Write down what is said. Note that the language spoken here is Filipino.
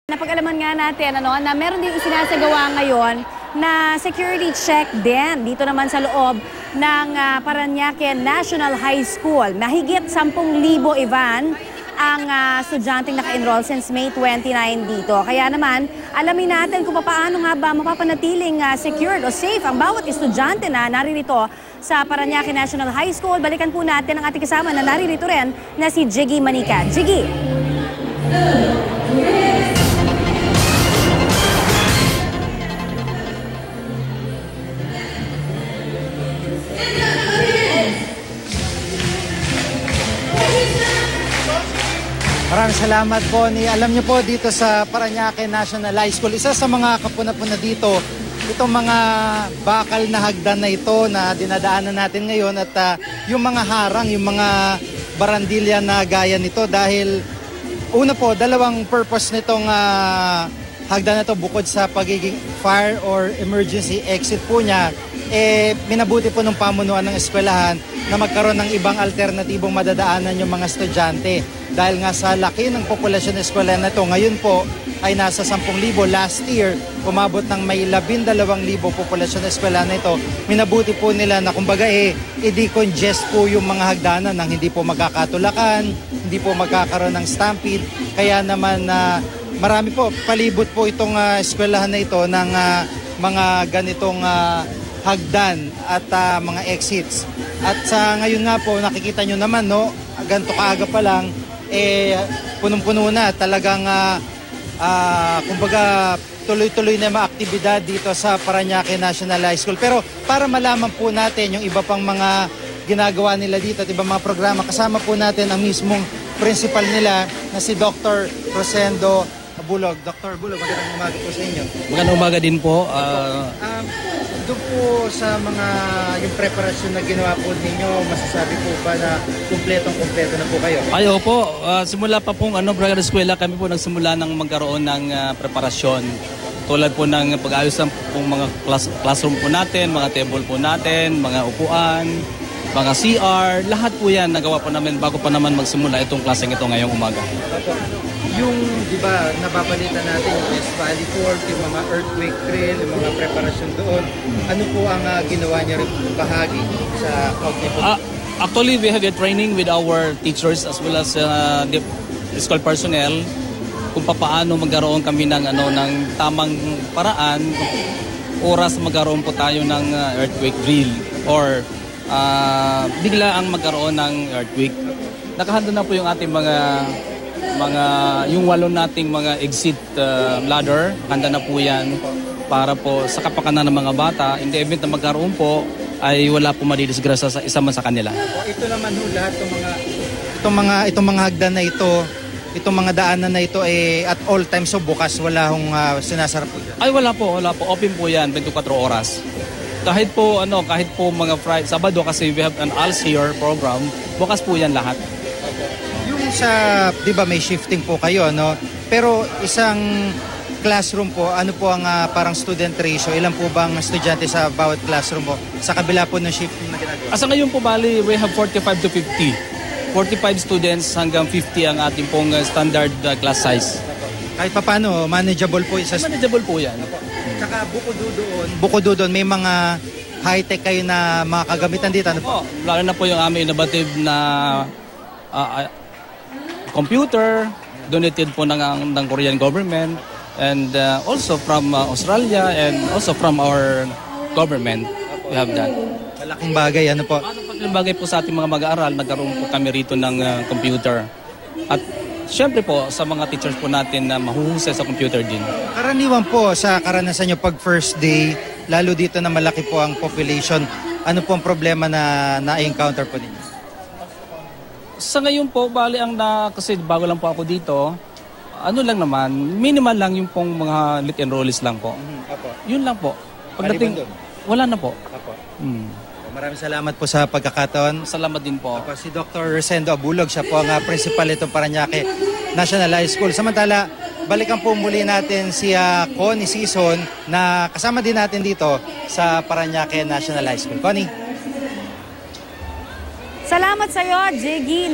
Napag-alaman nga natin na meron din isinasagawa ngayon na security check din dito naman sa loob ng Parañaque National High School. Mahigit 10,000 Ivan ang estudyanteng naka-enroll since May 29 dito. Kaya naman, alamin natin kung paano nga ba mapapanatiling secured o safe ang bawat estudyante na naririto sa Parañaque National High School. Balikan po natin ang ating kasama na naririto rin na si Jiggy Manica. Jiggy! Maraming salamat po. Alam niyo po dito sa Parañaque National High School, isa sa mga kapuna-puna dito, itong mga bakal na hagdan na ito na dinadaanan natin ngayon at yung mga harang, yung mga barandilya na gaya nito dahil una po, dalawang purpose nitong hagdan na ito bukod sa pagiging fire or emergency exit po niya, minabuti po ng pamunuan ng eskwelahan na magkaroon ng ibang alternatibong madadaanan yung mga estudyante. Dahil nga sa laki ng populasyon ng eskwelahan na ito, ngayon po ay nasa 10,000. Last year, umabot ng may 12,000 populasyon ng eskwelahan na ito. Minabuti po nila na kumbaga i-decongest po yung mga hagdanan nang hindi po magkakatulakan, hindi po magkakaroon ng stampede. Kaya naman marami po, palibot po itong eskwelahan na ito ng mga ganitong hagdan at mga exits. At sa ngayon nga po, nakikita nyo naman, ganito kaaga pa lang, punong-puno na. Talagang, kumbaga, tuloy-tuloy na mga aktibidad dito sa Parañaque National High School. Pero para malaman po natin yung iba pang mga ginagawa nila dito at ibang mga programa, kasama po natin ang mismong principal nila na si Dr. Rosendo Abulog. Dr. Abulog, magandang umaga po sa inyo. Magandang umaga din po. Doon po sa yung preparasyon na ginawa po ninyo, masasabi po ba na kumpletong-kumpleto na po kayo? Ayo po, simula pa pong Bragada Eskwela, kami po nagsimula ng magkaroon ng preparasyon. Tulad po ng pag-ayos ng mga classroom po natin, mga table po natin, mga upuan, mga CR, lahat po yan nagawa po namin bago pa naman magsimula itong klaseng ito ngayong umaga. Yung, di ba, nababalita natin yung West Valley Fort, yung mga earthquake drill, yung mga preparasyon doon. Ano po ang ginawa niyo rin bahagi sa Cognitive? Actually, we have a training with our teachers as well as the school personnel kung paano magkaroon kami ng tamang paraan oras magkaroon po tayo ng earthquake drill or bigla ang magkaroon ng earthquake. Nakahanda na po yung ating yung 8 nating mga exit ladder, handa na po yan para po sa kapakanan ng mga bata. In the event na magkaroon po, ay wala po madidisgrasya sa isa man sa kanila. Ito naman lahat itong mga hagdan na ito, itong mga daanan na ito at all times so bukas, wala hong sinasarap po dyan? Ay wala po. Open po yan 24 oras. Kahit po mga Friday, Sabado kasi we have an all-year program, bukas po yan lahat. Sa, di ba may shifting po kayo, pero isang classroom po, ano po ang parang student ratio? Ilan po bang estudyante sa bawat classroom po? Sa kabila po ng shifting na ginagawa? Asa ngayon po bali, we have 45 to 50. 45 students hanggang 50 ang ating pong standard class size. Kahit pa paano, manageable po? Manageable po yan. Tsaka bukod doon, may mga high-tech kayo na mga kagamitan dito? Ano po? Lalo na po yung aming innovative na computer, donated po ng Korean government and also from Australia and also from our government. We have that. Malaking bagay, ano po? Malaking bagay po sa ating mga mag-aaral, nagkaroon po kami rito ng computer. At syempre po sa mga teachers po natin na mahuhusay sa computer din. Karaniwan po sa karanasan nyo pag first day, lalo dito na malaki po ang population, ano po ang problema na na-encounter po ninyo? Sa ngayon po, bali kasi bago lang po ako dito, lang naman, minimal lang yung pong mga lit enrollees lang po. Apo. Yun lang po. Pagdating, wala na po. Apo. Maraming salamat po sa pagkakataon. Salamat din po. Apo, si Dr. Rosendo Abulog, siya po ang principal itong Parañaque National High School. Samantala, balikan po muli natin si Connie Sison na kasama din natin dito sa Parañaque National High School. Connie? Salamat sa iyo, Jiggy,